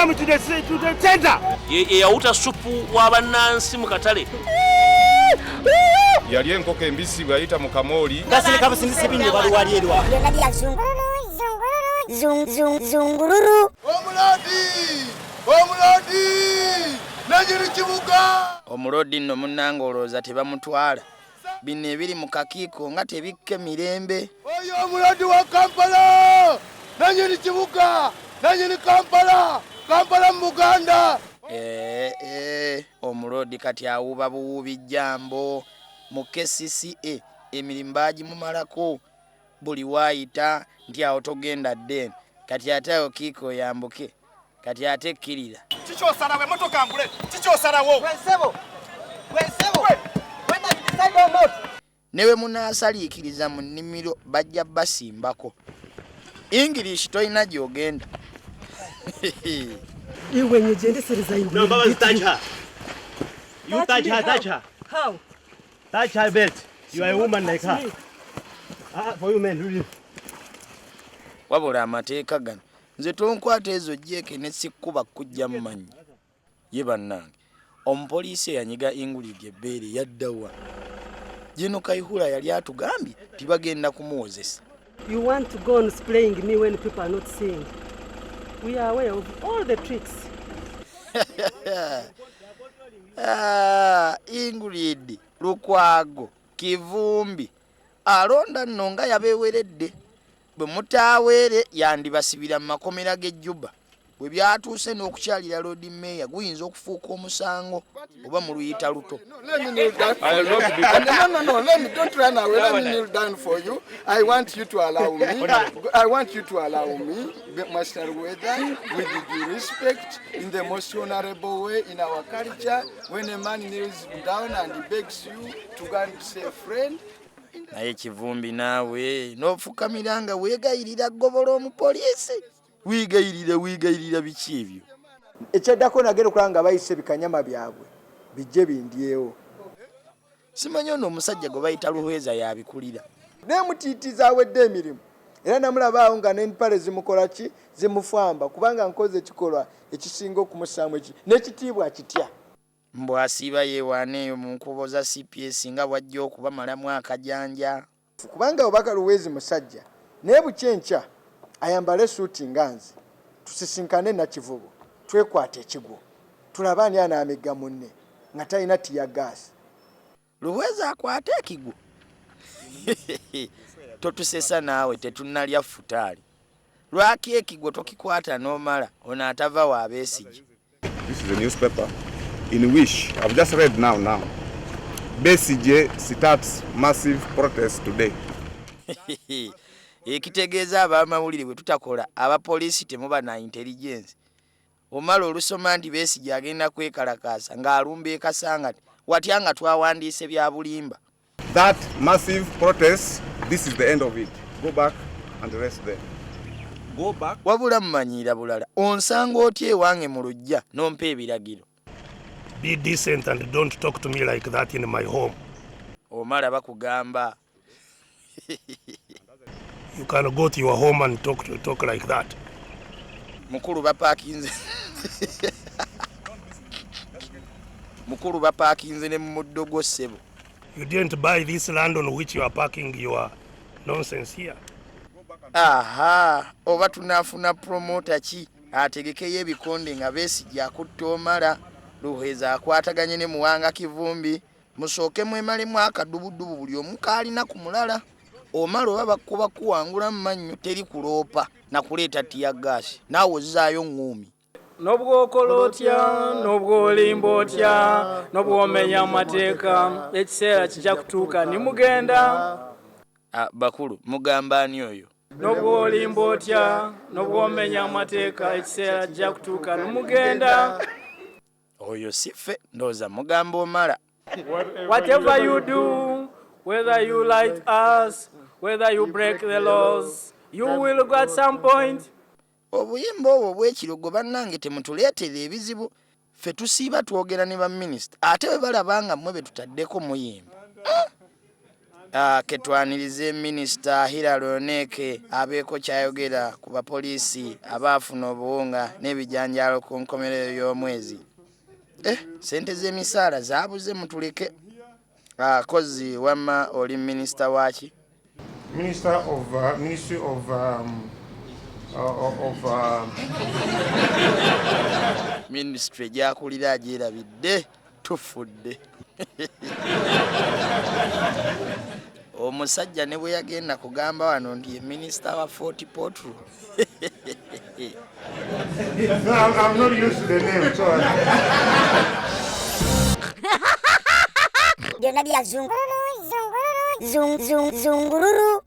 come to the center. Yawuta supu w'abannansi mu katale. Yali enkoko embisi bw'ayita mu kamooli. Kekasinze binne baluwali erwa. Zungulu. Omuloodi! Najiri kibuga! Omuloodi nno munnanga olowooza tebamutwala. Bino ebiri mu kakiiko nga tebikke mirembe. Oyo omuloodi wa Kampala! Najiri kibuga! Najiri Kampala! Kampala mu Buganda! Omuloodi kati awuuba buwuubi jambo. Mu KCCA emirimu baagimumalako. Buli waayita nti awo togenda ddene. Kati ate awo kiiko yambuke. Kati ate kirira. Kikyosala we motoka mbule. Kikyosalawo. Wensebo. When you decide or not. Newe munaasaliikiriza mu nnimiro bajja basimbako. English toyina gy'ogenda. Iwe nyejendesereza iwe. No, Baba, touch her. You touch her. How? Touch her belt. You are a woman like her. For you men, really. Wabula amateeka gano. Nze tonkwata ezo jeke ne sikkuba kujja mmanyi. Ye bannange. Omupoliisi eyanyiga Ingulidi ebbeere yaddawa. Jeno Kayihura yali atugambye tibagenda kumuwozesa. You want to go on spraying me when people are not seeing. We are aware of all the tricks. Ingulidi Lukwago Kivumbi alonda nno nga yabeeweredde. Bwe mutaweere yandibasibira mu makomera g'ejjuba. Bwe byatuuse n'okukyalira loodi Meeya guyinza okufuuka omusango oba mu luyita luto. Let me kneel down. No, let me, don't run away. Let me kneel down for you. I want you to allow me. Master Weather, with due respect, in the most honorable way in our culture, when a man kneels down and begs you to go and say, friend. Naye Kivumbi naawe n'ofukamiranga weegayirira ggobola omupoliisi. Wiigayirira biki ebyo? Ekyaddako nagenda okulanga bayise bikanyama byabwe bijje bindyewo. Simanyi ono omusajja gwe bayita Luhweza yabikulira. Neemutiitiza awedde emirimu. Era namulabaawo nga n'empale zimukola ki zimufamba kubanga nkoze ekikolwa ekisinga okumusaamu n'ekitiibwa kitya. Mbw asiiba yeewaana eyo mu nkubo za CPS nga bw'ajja okubamalamu akajanja. Kubanga obaka Luwezi musajja naye bukyenkya ayambale suuti nga nze tusisinkane na Kivubo twekwata ekigwo tulaba ani anaamegga munne nga talina tiya gaasi. Luhweza akwate ekigwo. Totusesa naawe tetunnalya futaali. Lwaki ekigwo tokikwata n'omala ono atava wa Besigye. This is a newspaper in which I've just read now. Besigye starts massive protest today. Ekitegeeza ab'amawulire bwe tutakola abapoliisi temuba na intelligence. Omala olusoma nti Besigye agenda kwekalakaasa ng'alumba ekasangati watya nga twawandiise bya bulimba. That massive protest, this is the end of it. Go back and rest there. Go back. Wabula mmanyiira bulala. Onsanga otya ewange mu lujja n'ompa ebiragiro. Be decent and don't talk to me like that in my home. Omala bakugamba. You can go to your home and talk like that. Mukulu bapaakinze ne mu muddo gwo ssebo. You didn't buy this land on which you are parking your nonsense here. Aha, oba tunaafuna promoter ki ategekeyo ebikonde nga Besigye akutta omala. Luhweza akwataganye ne Muwanga Kivumbi musooke mwemalemu akadubudubu buli omu kaalina ku mulala. Omala oba bakuba kuwangula mmannyo teri kuloopa na kuleeta tiya gaasi naawe ozzaayo ng'omi. N'obwokola otya n'obwolimba otya n'obwomenya amateeka ekiseera kijja kutuuka ni mugenda. Bakulu mugamba ani oyo? N'obwolimba otya n'obwomenya amateeka ekiseera kijja kutuuka ni mugenda. Oyo siffe ndowooza mugamba omala. Whatever you do, whether you like us, whether you break the laws, you will go at some point. Obuyimba obwo bw'ekirogo bannange temutuleetera ebizibu. Ffe tusiiba twogera ne baminista ate bwe balaba nga mmwe be tutaddeko muyimba. ketwanirize minisita Hiraloneke abeeko kyayogera ku bapoliisi abaafuna obuwunga n'ebijanjaalo ku nkomerero y'omwezi. Sente z'emisaala zaabuze mutuleke. Kozi wamma oli minisita waki? Minister of Ministry of Ministry gy'akulira agyerabidde tufudde. Omusajja ne bwe yagenda kugamba wano nti ye minisita wa Fort Portal. No, I'm not used to the name, so byonna bya zunguluru